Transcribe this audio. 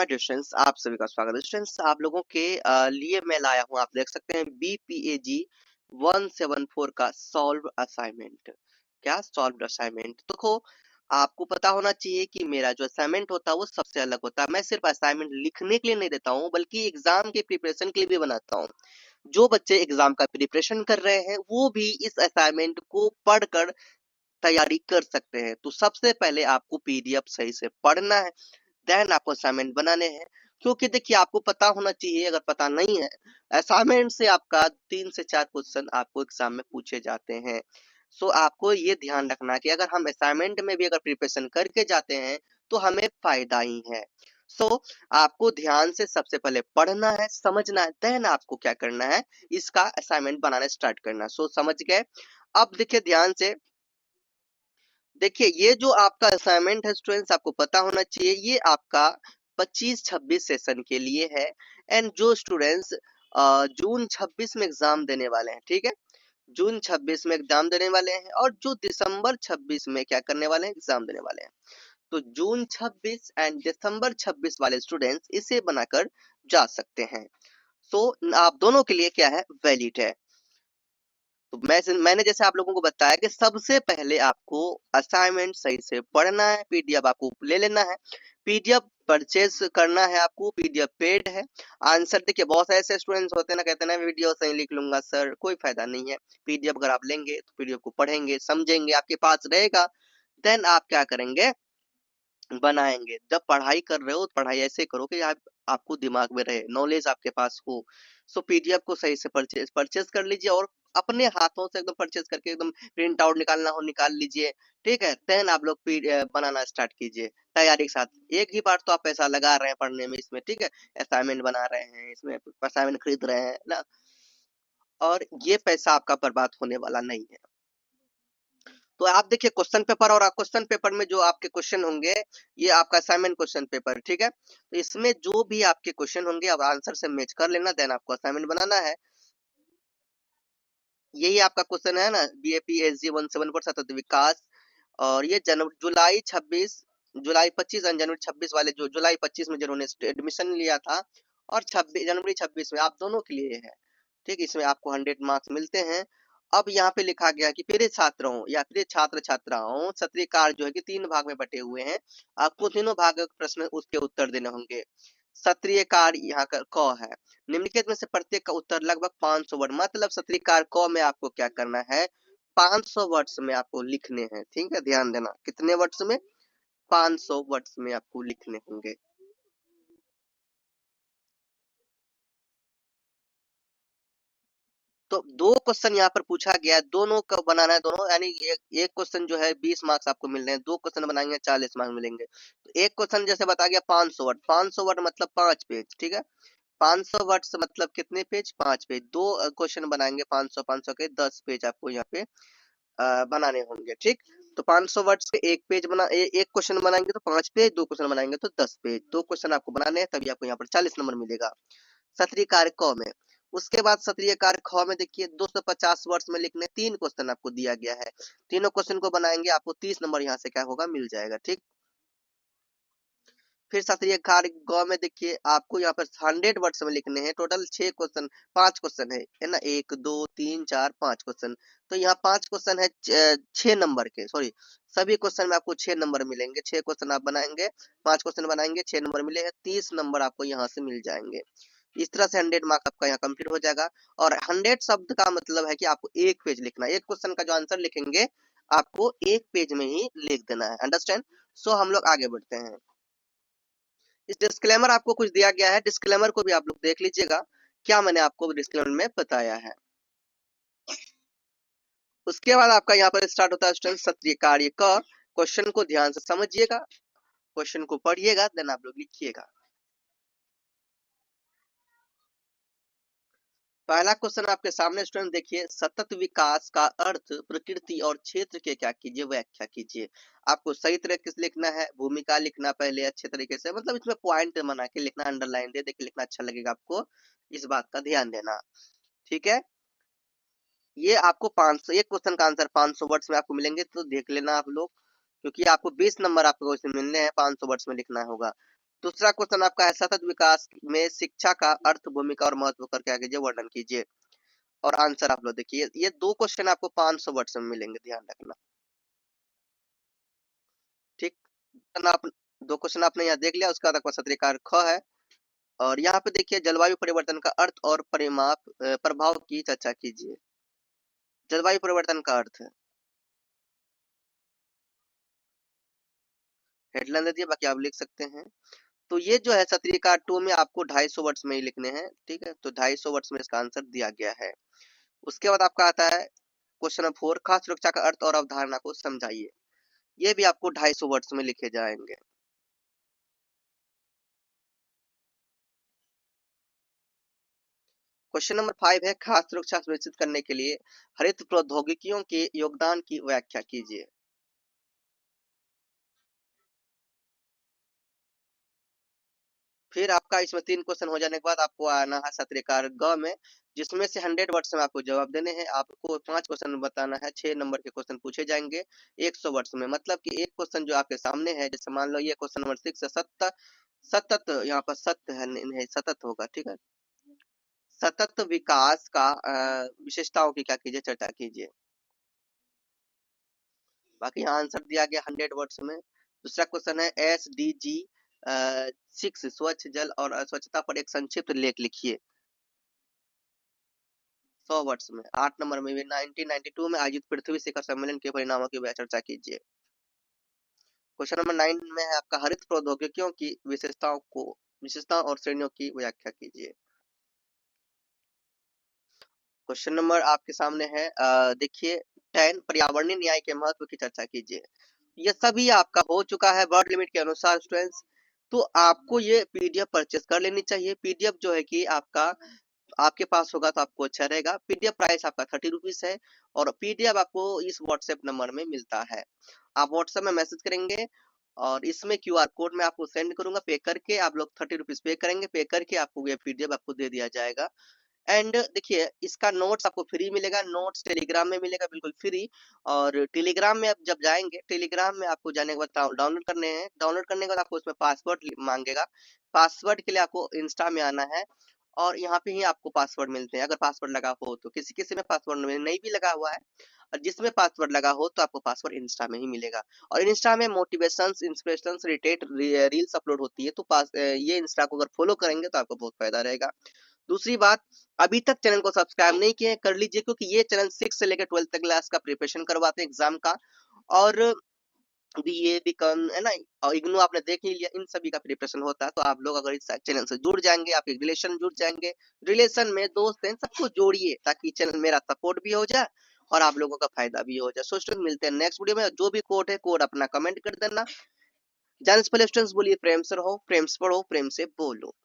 My dear students, आप सभी का स्वागत है। स्टूडेंट्स, आप लोगों के लिए मैं लाया हूं, आप देख सकते हैं BPAG 174 का सॉल्व असाइनमेंट। क्या सॉल्व असाइनमेंट? देखो, आपको पता होना चाहिए कि मेरा जो असाइनमेंट होता है वो सबसे अलग होता है। मैं सिर्फ असाइनमेंट लिखने के लिए नहीं देता हूँ, बल्कि एग्जाम के प्रिपरेशन के लिए भी बनाता हूँ। जो बच्चे एग्जाम का प्रिपरेशन कर रहे हैं वो भी इस असाइनमेंट को पढ़कर तैयारी कर सकते हैं। तो सबसे पहले आपको PDF सही से पढ़ना है, देन आपको असाइनमेंट बनाने हैं। क्योंकि देखिए, आपको पता होना चाहिए, अगर पता नहीं है, असाइनमेंट से आपका 3 से 4 क्वेश्चन आपको एग्जाम में पूछे जाते हैं। सो आपको ये ध्यान रखना कि अगर हम असाइनमेंट में भी अगर प्रिपरेशन करके जाते हैं तो हमें फायदा ही है। सो आपको ध्यान से सबसे पहले पढ़ना है, समझना है, देन आपको क्या करना है, इसका असाइनमेंट बनाना स्टार्ट करना। सो समझ गए? अब देखिए ध्यान से, देखिए ये जो आपका असाइनमेंट है स्टूडेंट्स, आपको पता होना चाहिए ये आपका 25-26 सेशन के लिए है। एंड जो स्टूडेंट्स जून 26 में एग्जाम देने वाले हैं, ठीक है, जून 26 में एग्जाम देने वाले हैं, और जो दिसंबर 26 में क्या करने वाले हैं, एग्जाम देने वाले हैं। तो जून 26 एंड दिसंबर 26 वाले स्टूडेंट्स इसे बनाकर जा सकते हैं। सो आप दोनों के लिए क्या है, वैलिड है। तो मैंने जैसे आप लोगों को बताया कि सबसे पहले आपको असाइनमेंट सही से पढ़ना है, PDF आपको ले लेना है, PDF परचेज करना है आपको, PDF पेड है। आंसर देखिए, बहुत सारे ऐसे स्टूडेंट्स होते हैं ना, कहते हैं ना वीडियो सही लिख लूंगा सर, कोई फायदा नहीं है। PDF अगर आप लेंगे तो PDF को पढ़ेंगे, समझेंगे, आपके पास रहेगा, देन आप क्या करेंगे, बनाएंगे। जब पढ़ाई कर रहे हो तो पढ़ाई ऐसे करो कि आपको दिमाग में रहे, नॉलेज आपके पास हो। सो PDF को सही से परचेज कर लीजिए, और अपने हाथों से एकदम परचेज करके एकदम प्रिंट आउट निकालना हो निकाल लीजिए, ठीक है। देन आप लोग बनाना स्टार्ट कीजिए तैयारी के साथ। एक ही बार तो आप पैसा लगा रहे हैं पढ़ने में इसमें, ठीक है, असाइनमेंट बना रहे हैं, इसमें असाइनमेंट खरीद रहे हैं ना, और ये पैसा आपका बर्बाद होने वाला नहीं है। तो आप देखिए क्वेश्चन पेपर, और क्वेश्चन पेपर में जो आपके क्वेश्चन होंगे, ये आपका असाइनमेंट क्वेश्चन पेपर, ठीक है। तो इसमें जो भी आपके क्वेश्चन होंगे आप आंसर से मैच कर लेना, देन आपको असाइनमेंट बनाना है। यही आपका क्वेश्चन है ना, BAPSG 174 सतत विकास। और ये जुलाई 25 और जनवरी 26 वाले, जो जुलाई 25 में जिन्होंने एडमिशन लिया था, और जनवरी 26 में, आप दोनों के लिए है, ठीक। इसमें आपको 100 मार्क्स मिलते हैं। अब यहाँ पे लिखा गया कि प्रिय छात्रों या प्रिय छात्र छात्राओं, सत्रीय कार्य जो है कि 3 भाग में बटे हुए हैं। आपको तीनों भाग के प्रश्न उसके उत्तर देने होंगे। सत्रीय कार्य यहाँ का क है। निम्नलिखित में से प्रत्येक का उत्तर लगभग 500 वर्ड, मतलब सत्रीय कार्य क में आपको क्या करना है, 500 वर्ड्स में आपको लिखने हैं, ठीक है। ध्यान देना, कितने वर्ड्स में, 500 वर्ड्स में आपको लिखने होंगे। तो 2 क्वेश्चन यहाँ पर पूछा गया है, दोनों का बनाना है, दोनों यानी एक क्वेश्चन जो है 20 मार्क्स आपको मिल रहे हैं, 2 क्वेश्चन बनाएंगे 40 मार्क्स मिलेंगे। तो एक क्वेश्चन जैसे बता गया 500 वर्ड, 500 वर्ड मतलब 5 पेज, ठीक है। 500 वर्ड से मतलब कितने पेज, 5 पेज। 2 क्वेश्चन बनाएंगे 500 500 के 10 पेज आपको यहाँ पे बनाने होंगे, ठीक। तो 500 वर्ड्स के एक पेज एक क्वेश्चन बनाएंगे तो 5 पेज, 2 क्वेश्चन बनाएंगे तो 10 पेज। 2 क्वेश्चन आपको बनाने हैं, तभी आपको यहाँ पर 40 नंबर मिलेगा सत्रीय कार्य क में। उसके बाद सत्रीय कार्य ख में देखिए 250 वर्ड्स में लिखने 3 क्वेश्चन आपको दिया गया है। तीनों क्वेश्चन को बनाएंगे, आपको 30 नंबर यहाँ से क्या होगा, मिल जाएगा, ठीक। फिर सत्रीय कार्य ग में देखिए आपको यहाँ पर 100 वर्ड्स में लिखने हैं। टोटल 6 क्वेश्चन, 5 क्वेश्चन है ना, 1 2 3 4 5 क्वेश्चन। तो यहाँ 5 क्वेश्चन है 6 नंबर के, सॉरी, सभी क्वेश्चन में आपको 6 नंबर मिलेंगे। 6 क्वेश्चन आप बनाएंगे, 5 क्वेश्चन बनाएंगे, 6 नंबर मिले हैं, 30 नंबर आपको यहाँ से मिल जाएंगे। इस तरह से 100 मार्क्स आपका यहाँ कंप्लीट हो जाएगा। और 100 शब्द का मतलब है कि आपको एक पेज लिखना है। एक क्वेश्चन का जो आंसर लिखेंगे आपको एक पेज में ही लिख देना है, अंडरस्टैंड। सो हम लोग आगे बढ़ते हैं। इस डिस्क्लेमर आपको कुछ दिया गया है, डिस्क्लेमर को भी आप लोग देख लीजिएगा, क्या मैंने आपको डिस्क्लेमर में बताया है। उसके बाद आपका यहाँ पर स्टार्ट होता है स्टूडेंट सत्रीय कार्य का। क्वेश्चन को ध्यान से समझिएगा, क्वेश्चन को पढ़िएगा, देन आप लोग लिखिएगा। पहला क्वेश्चन आपके सामने स्टूडेंट देखिए, सतत विकास का अर्थ प्रकृति और क्षेत्र के क्या कीजिए, व्याख्या कीजिए। आपको सही तरीके से लिखना है, भूमिका लिखना पहले अच्छे तरीके से, मतलब इसमें पॉइंट बना के लिखना, अंडरलाइन दे के लिखना अच्छा लगेगा आपको, इस बात का ध्यान देना, ठीक है। ये आपको 500, एक क्वेश्चन का आंसर 500 वर्ड्स में आपको मिलेंगे, तो देख लेना आप लोग, क्योंकि आपको 20 नंबर आपको क्वेश्चन मिलने हैं, 500 वर्ड्स में लिखना होगा। दूसरा क्वेश्चन आपका है सतत विकास में शिक्षा का अर्थ, भूमिका और महत्व करके आगे जो वर्णन कीजिए। और आंसर आप लोग देखिए, ये दो क्वेश्चन आपको 500 वर्ड्स में मिलेंगे, ध्यान रखना। ठीक, आप दो क्वेश्चन आपने यहाँ देख लिया। उसके बाद आपका सतरीकार ख है, और यहाँ पे देखिए जलवायु परिवर्तन का अर्थ और परिमाप प्रभाव की चर्चा कीजिए। जलवायु परिवर्तन का अर्थ हेडलाइन दे दिया, बाकी आप लिख सकते हैं। तो ये जो है सतरीकार 2 में आपको 250 वर्ड्स में ही लिखने हैं। ठीक है, तो 250 वर्ड्स में इसका आंसर दिया गया है। उसके बाद आपका आता है क्वेश्चन नंबर 4, खाद्य सुरक्षा का अर्थ और अवधारणा को समझाइए। ये भी आपको 250 वर्ड्स में लिखे जाएंगे। क्वेश्चन नंबर 5 है खाद्य सुरक्षा सुनिश्चित करने के लिए हरित प्रौद्योगिकियों के योगदान की व्याख्या कीजिए। फिर आपका इसमें 3 क्वेश्चन हो जाने के बाद आपको आना है सतरीकार ग में, जिसमें से 100 वर्ड्स में आपको जवाब देने हैं। आपको 5 क्वेश्चन बताना है, 6 नंबर के क्वेश्चन पूछे जाएंगे 100 वर्ड्स में। मतलब कि एक क्वेश्चन जो आपके सामने है, जैसे मान लो ये क्वेश्चन नंबर 6 है, सतत, यहाँ पर सत्य है, नहीं सतत होगा। ठीक है, सतत विकास का विशेषताओं की क्या कीजिए, चर्चा कीजिए। बाकी यहाँ आंसर दिया गया 100 वर्ड्स में। दूसरा क्वेश्चन है SDG 6 स्वच्छ जल और अस्वच्छता पर एक संक्षिप्त लेख लिखिए 100 वर्ड्स में। 8 नंबर में भी 1992 में आयोजित पृथ्वी शिखर सम्मेलन के परिणामों की चर्चा कीजिए। क्वेश्चन नंबर 9 में है आपका हरित प्रौद्योगिकियों की विशेषताओं और श्रेणियों की व्याख्या कीजिए। क्वेश्चन नंबर आपके सामने है देखिए 10 पर्यावरणीय न्याय के महत्व की चर्चा कीजिए। ये सभी आपका हो चुका है वर्ड लिमिट के अनुसार स्टूडेंट्स। तो आपको ये पीडीएफ परचेस कर लेनी चाहिए। पीडीएफ जो है कि आपका आपके पास होगा तो आपको अच्छा रहेगा। पीडीएफ प्राइस आपका 30 रुपीज है, और पीडीएफ आपको इस व्हाट्सएप नंबर में मिलता है। आप व्हाट्सएप में मैसेज करेंगे, और इसमें क्यूआर कोड में आपको सेंड करूंगा। पे करके आप लोग 30 रुपीज पे करेंगे, पे करके आपको ये पीडीएफ आपको दे दिया जाएगा। एंड देखिए इसका नोट्स आपको फ्री मिलेगा, नोट्स टेलीग्राम में मिलेगा बिल्कुल फ्री। और टेलीग्राम में आप जब जाएंगे, टेलीग्राम में आपको जाने के बाद डाउनलोड करने हैं। डाउनलोड करने के बाद आपको उसमें पासवर्ड मांगेगा। पासवर्ड के लिए आपको इंस्टा में आना है, और यहाँ पे ही आपको पासवर्ड मिलते हैं। अगर पासवर्ड लगा हो तो, किसी किसी में पासवर्ड नहीं भी लगा हुआ है, और जिसमें पासवर्ड लगा हो तो आपको पासवर्ड इंस्टा में ही मिलेगा। और इंस्टा में motivations, inspirations related reels upload होती है। तो ये इंस्टा को अगर फॉलो करेंगे तो आपको बहुत फायदा रहेगा। दूसरी बात, अभी तक चैनल को सब्सक्राइब नहीं किए कर लीजिए, क्योंकि ये चैनल 6 से लेकर 12th क्लास का प्रिपरेशन करवाते हैं एग्जाम का। और बीए बीकॉम है ना, और इग्नू आपने देख ही लिया, इन सभी का प्रिपरेशन होता है। तो आप लोग अगर इस चैनल से जुड़ जाएंगे, आपके रिलेशन जुड़ जाएंगे, रिलेशन में दोस्त हैं, सबको जोड़िए, ताकि चैनल मेरा सपोर्ट भी हो जाए और आप लोगों का फायदा भी हो जाए। सो स्टूडेंट मिलते हैं नेक्स्ट वीडियो में। जो भी कोड है, कोड अपना कमेंट कर देना। जाने से पहले स्टूडेंट्स बोलिए प्रेम से रहो, प्रेम से पढ़ो, प्रेम से बोलो।